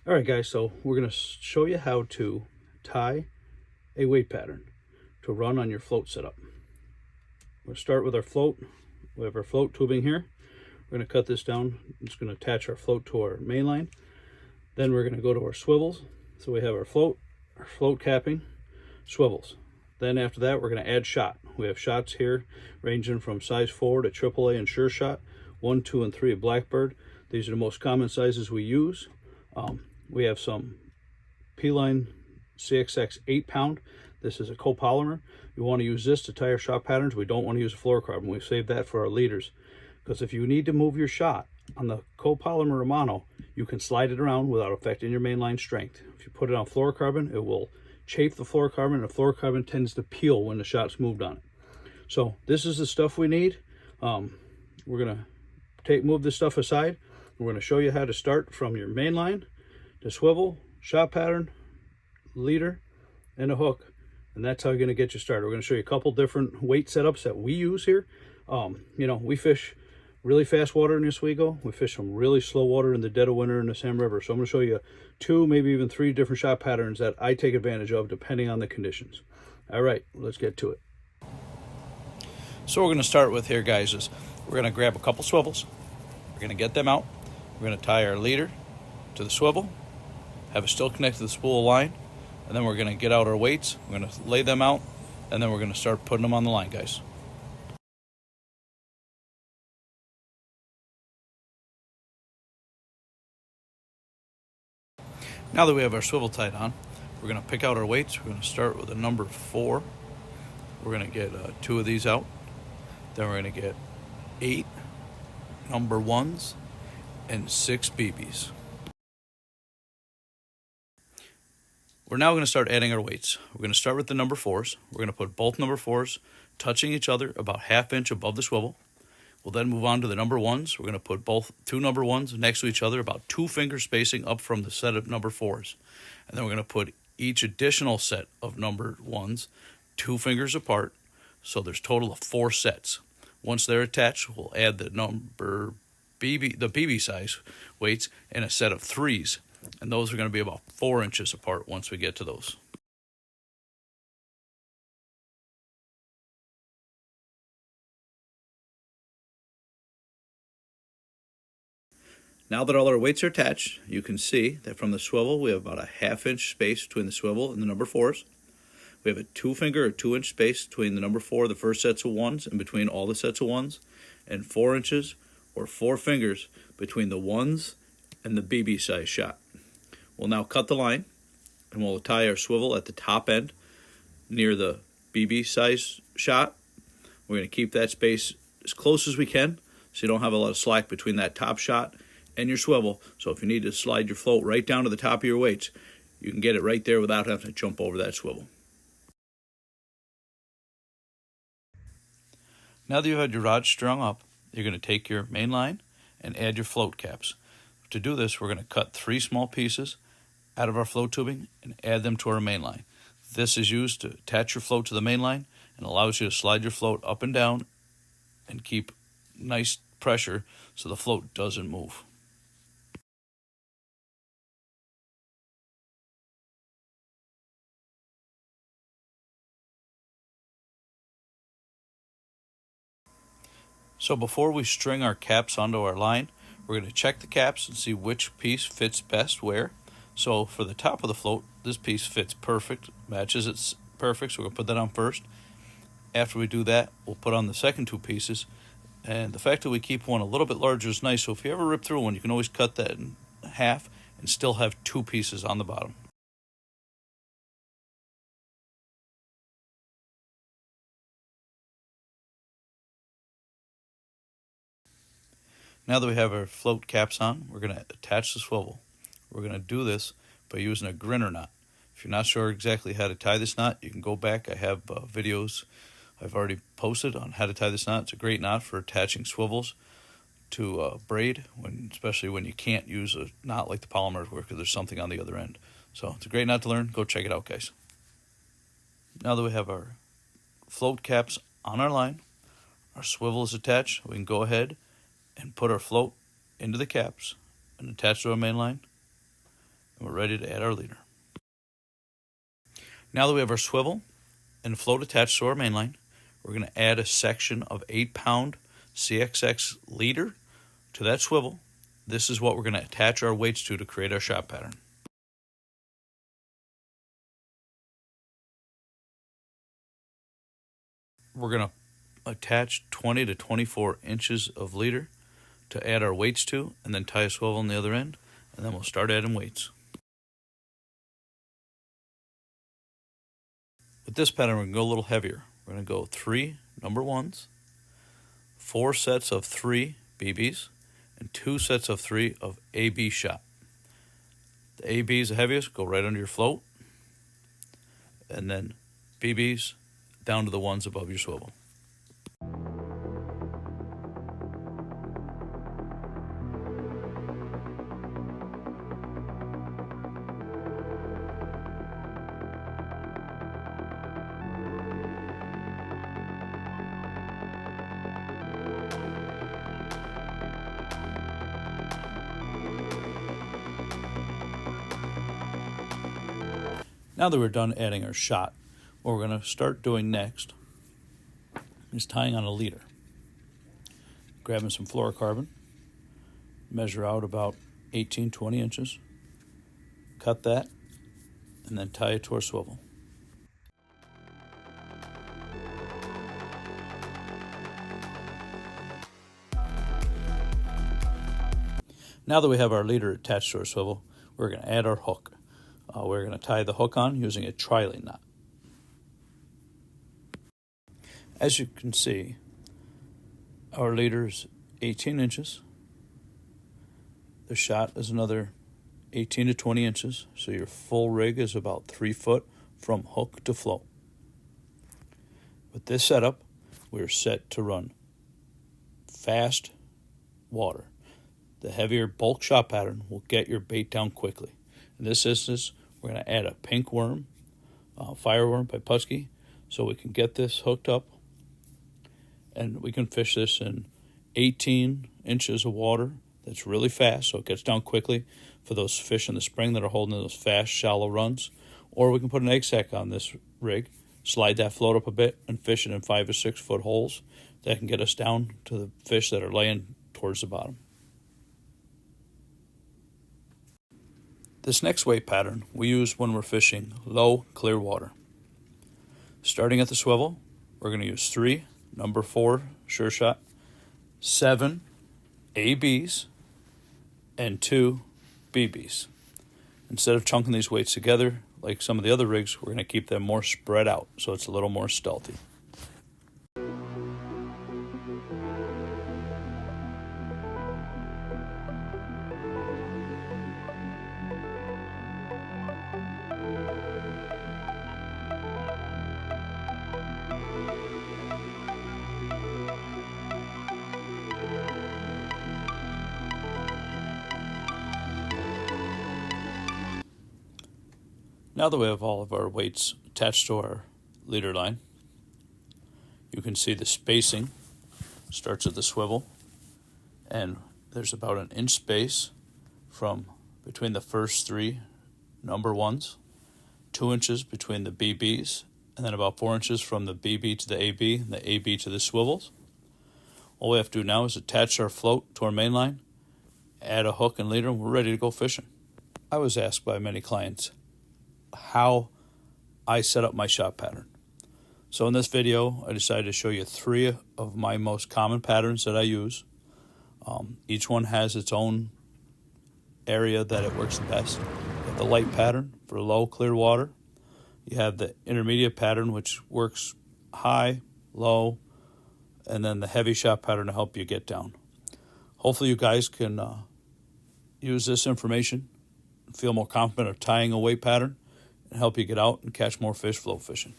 All right, guys, so we're going to show you how to tie a weight pattern to run on your float setup. We'll start with our float. We have our float tubing here. We're going to cut this down. It's going to attach our float to our main line. Then we're going to go to our swivels. So we have our float capping, swivels. Then after that, we're going to add shot. We have shots here ranging from size 4 to AAA and Sure Shot, 1, 2, and 3 of Blackbird. These are the most common sizes we use. We have some P-Line CXX 8-pound. This is a copolymer. You want to use this to tie your shot patterns. We don't want to use a fluorocarbon. We've saved that for our leaders. Because if you need to move your shot on the copolymer or mono, you can slide it around without affecting your mainline strength. If you put it on fluorocarbon, it will chafe the fluorocarbon, and the fluorocarbon tends to peel when the shot's moved on it. So this is the stuff we need. We're going to move this stuff aside. We're going to show you how to start from your main line, the swivel, shot pattern, leader, and a hook. And that's how you're going to get you started. We're going to show you a couple different weight setups that we use here. We fish really fast water in Oswego. We fish some really slow water in the dead of winter in the Sam River. So I'm going to show you 2, maybe even 3 different shot patterns that I take advantage of depending on the conditions. All right, let's get to it. So what we're going to start with here, guys, is we're going to grab a couple swivels. We're going to get them out. We're going to tie our leader to the swivel, have it still connected to the spool line, and then we're going to get out our weights. We're going to lay them out, and then we're going to start putting them on the line, guys. Now that we have our swivel tied on, we're going to pick out our weights. We're going to start with a number 4. We're going to get 2 of these out. Then we're going to get 8 number 1s and 6 BBs. We're now going to start adding our weights. We're going to start with the number 4s. We're going to put both number 4s touching each other about 1/2 inch above the swivel. We'll then move on to the number 1s. We're going to put both 2 number 1s next to each other, about 2 finger spacing up from the set of number 4s. And then we're going to put each additional set of number 1s 2 fingers apart, so there's a total of 4 sets. Once they're attached, we'll add the BB size weights in a set of 3s, and those are going to be about 4 inches apart once we get to those. Now that all our weights are attached, you can see that from the swivel we have about a 1/2 inch space between the swivel and the number 4s. We have a 2 finger or 2 inch space between the number 4, the first sets of 1s, and between all the sets of 1s, and 4 inches or 4 fingers between the 1s and the BB size shot. We'll now cut the line, and we'll tie our swivel at the top end near the BB size shot. We're going to keep that space as close as we can so you don't have a lot of slack between that top shot and your swivel. So if you need to slide your float right down to the top of your weights, you can get it right there without having to jump over that swivel. Now that you've had your rod strung up, you're going to take your main line and add your float caps. To do this, we're going to cut 3 small pieces out of our float tubing and add them to our main line. This is used to attach your float to the main line and allows you to slide your float up and down and keep nice pressure so the float doesn't move. So before we string our caps onto our line, we're going to check the caps and see which piece fits best where. So for the top of the float, this piece fits perfect, matches it perfect, so we're going to put that on first. After we do that, we'll put on the second 2 pieces. And the fact that we keep one a little bit larger is nice, so if you ever rip through one, you can always cut that in half and still have 2 pieces on the bottom. Now that we have our float caps on, we're going to attach the swivel. We're going to do this by using a grinner knot. If you're not sure exactly how to tie this knot, you can go back. I have videos I've already posted on how to tie this knot. It's a great knot for attaching swivels to braid, especially when you can't use a knot like the polymers work because there's something on the other end. So it's a great knot to learn. Go check it out, guys. Now that we have our float caps on our line, our swivel is attached, we can go ahead and put our float into the caps and attach to our main line and we're ready to add our leader. Now that we have our swivel and float attached to our main line, we're going to add a section of 8-pound CXX leader to that swivel. This is what we're going to attach our weights to create our shot pattern. We're going to attach 20 to 24 inches of leader to add our weights to, and then tie a swivel on the other end, and then we'll start adding weights. With this pattern, we're going to go a little heavier. We're going to go 3 number 1s, 4 sets of 3 BBs, and 2 sets of 3 of AB shot. The AB is the heaviest, go right under your float, and then BBs down to the ones above your swivel. Now that we're done adding our shot, what we're going to start doing next is tying on a leader. Grabbing some fluorocarbon, measure out about 18-20 inches, cut that, and then tie it to our swivel. Now that we have our leader attached to our swivel, we're going to add our hook. We're going to tie the hook on using a trilling knot. As you can see, our leader is 18 inches. The shot is another 18 to 20 inches, so your full rig is about 3 foot from hook to float. With this setup, we're set to run fast water. The heavier bulk shot pattern will get your bait down quickly. In this instance, we're going to add a pink worm, fireworm by Putski, so we can get this hooked up, and we can fish this in 18 inches of water. That's really fast, so it gets down quickly for those fish in the spring that are holding those fast, shallow runs. Or we can put an egg sack on this rig, slide that float up a bit, and fish it in 5 or 6 foot holes. That can get us down to the fish that are laying towards the bottom. This next weight pattern we use when we're fishing low, clear water. Starting at the swivel, we're going to use 3 number 4 sure shot, 7 ABs, and 2 BBs. Instead of chunking these weights together like some of the other rigs, we're going to keep them more spread out so it's a little more stealthy. Now that we have all of our weights attached to our leader line, you can see the spacing starts at the swivel, and there's about an inch space from between the first 3 number 1s, 2 inches between the BBs, and then about 4 inches from the BB to the AB and the AB to the swivels. All we have to do now is attach our float to our main line, add a hook and leader, and we're ready to go fishing. I was asked by many clients how I set up my shot pattern. So in this video, I decided to show you 3 of my most common patterns that I use. Each one has its own area that it works the best. You have the light pattern for low, clear water. You have the intermediate pattern, which works high, low, and then the heavy shot pattern to help you get down. Hopefully you guys can use this information and feel more confident of tying a weight pattern and help you get out and catch more fish float fishing.